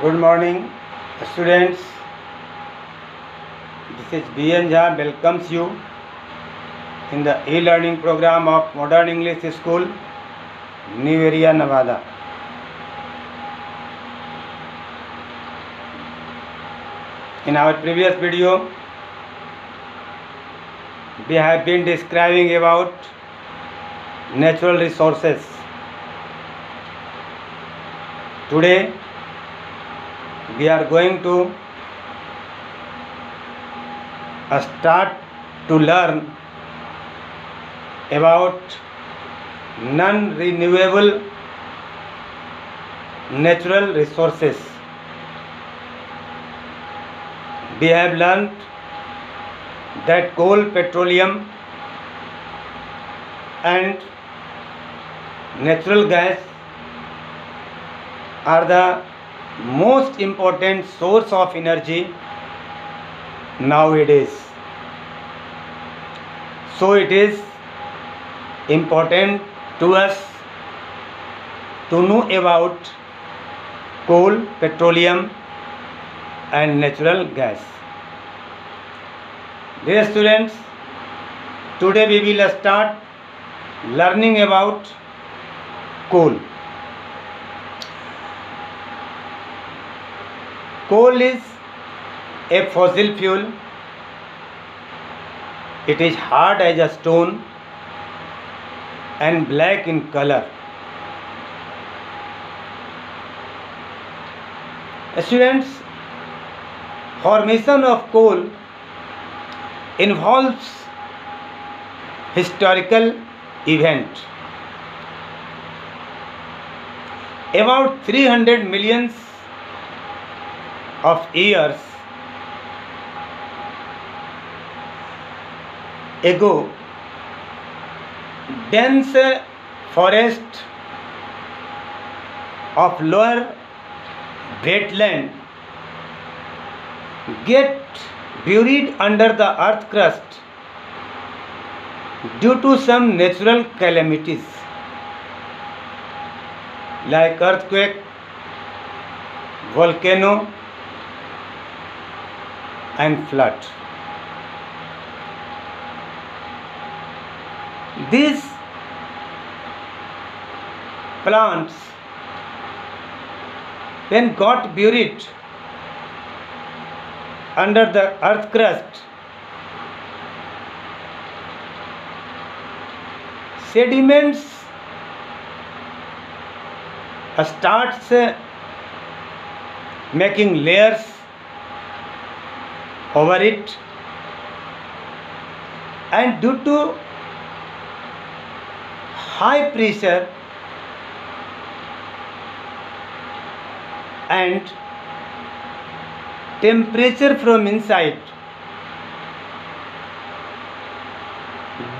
Good morning, students. This is B.N. Jha welcomes you in the e-learning program of Modern English School, New Area, Nevada. In our previous video, we have been describing about natural resources. Today, we are going to start to learn about non-renewable natural resources. We have learned that coal, petroleum and natural gas are the most important source of energy nowadays. So it is important to us to know about coal, petroleum and natural gas. Dear students, today we will start learning about coal. Coal is a fossil fuel. It is hard as a stone and black in color. Students, formation of coal involves historical event. About 300 million of years ago, dense forest of lower wetland get buried under the earth crust due to some natural calamities like earthquake, volcano and flood. These plants then got buried under the earth crust. Sediments starts making layers over it, and due to high pressure and temperature from inside,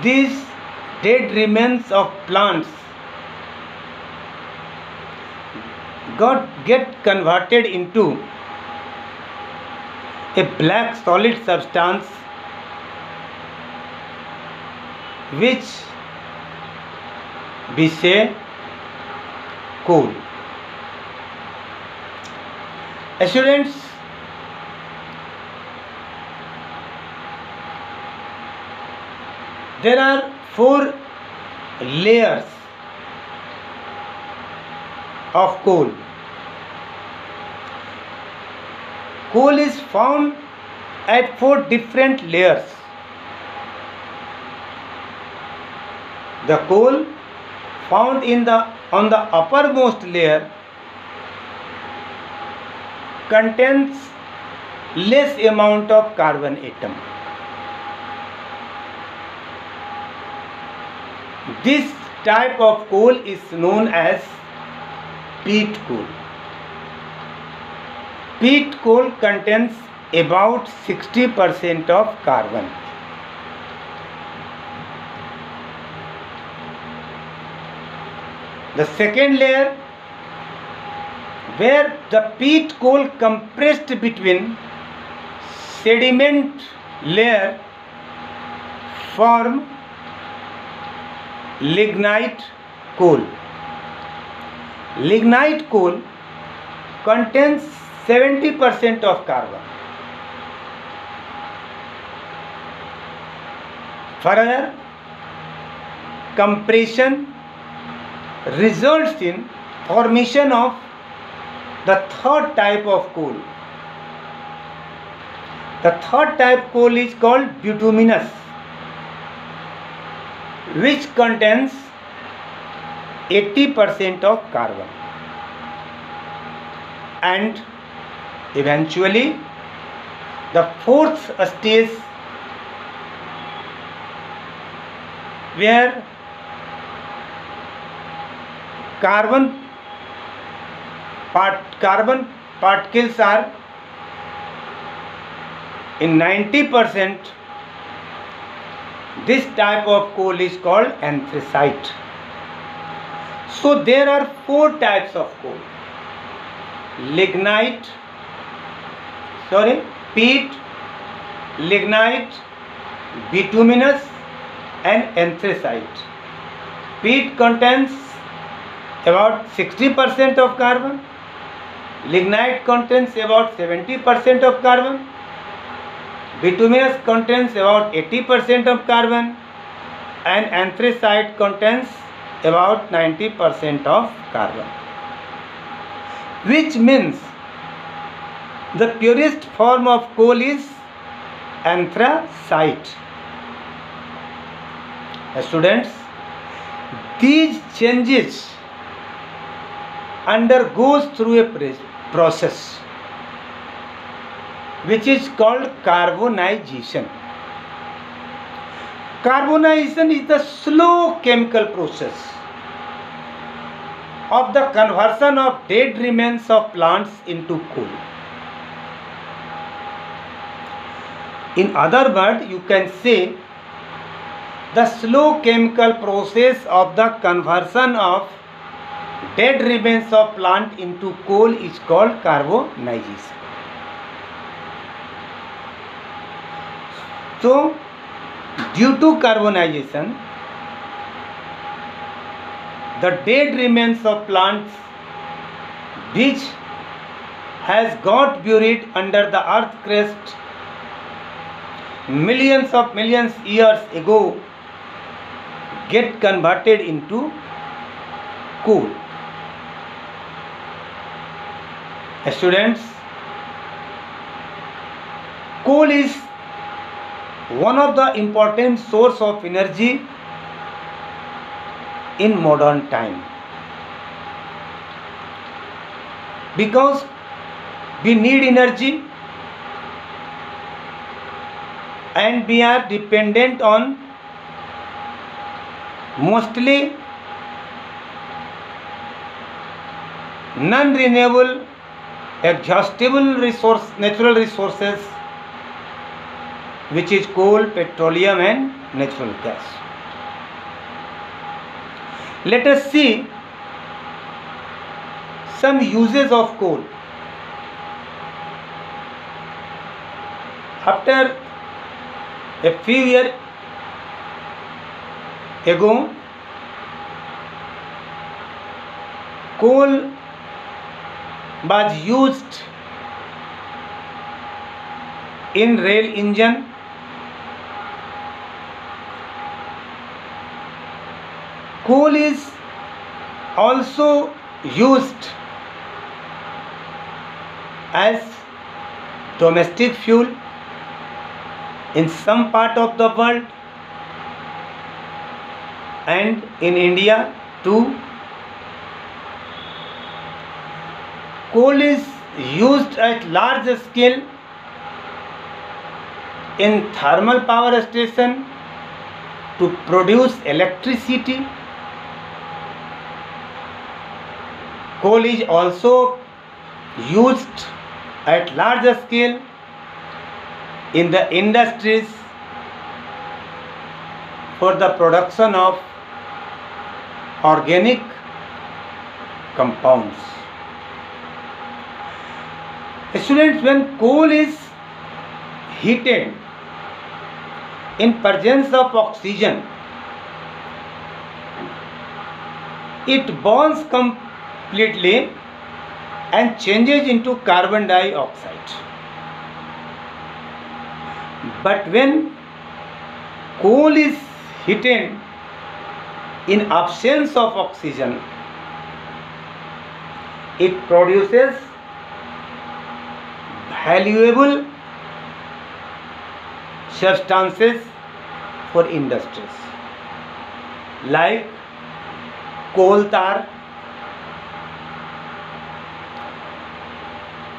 these dead remains of plants get converted into a black solid substance which we say coal. Students, there are 4 layers of coal. Coal is found at 4 different layers. The coal found on the uppermost layer contains less amount of carbon atom. This type of coal is known as peat coal. Peat coal contains about 60% of carbon. The second layer, where the peat coal compressed between sediment layer, form lignite coal. Lignite coal contains 70% of carbon. Further, compression results in formation of the third type of coal. The third type coal is called bituminous, which contains 80% of carbon, and eventually the fourth stage, where carbon particles are in 90%. This type of coal is called anthracite. So there are four types of coal: peat, lignite, bituminous and anthracite. Peat contains about 60% of carbon, lignite contains about 70% of carbon, bituminous contains about 80% of carbon, and anthracite contains about 90% of carbon, which means the purest form of coal is anthracite. Students, these changes undergoes through a process which is called carbonization. Carbonization is the slow chemical process of the conversion of dead remains of plants into coal. In other words, you can say the slow chemical process of the conversion of dead remains of plant into coal is called carbonization. So, due to carbonization, the dead remains of plants which has got buried under the earth crust millions years ago get converted into coal. Students, coal is one of the important source of energy in modern time, because we need energy and we are dependent on mostly non-renewable exhaustible natural resources, which is coal, petroleum and natural gas. Let us see some uses of coal. After a few years ago, coal was used in rail engine, coal is also used as domestic fuel in some part of the world, and in India too. Coal is used at large scale in thermal power station to produce electricity. Coal is also used at large scale in the industries for the production of organic compounds. Students, when coal is heated in presence of oxygen, it burns completely and changes into carbon dioxide. But when coal is heated in absence of oxygen, it produces valuable substances for industries like coal tar,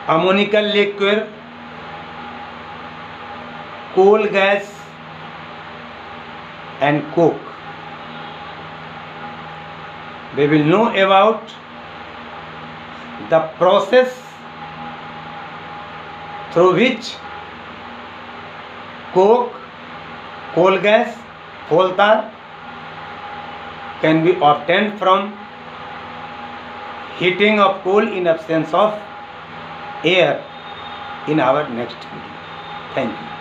ammonical liquid, coal gas and coke. We will know about the process through which coke, coal gas, coal tar can be obtained from heating of coal in absence of air in our next video. Thank you.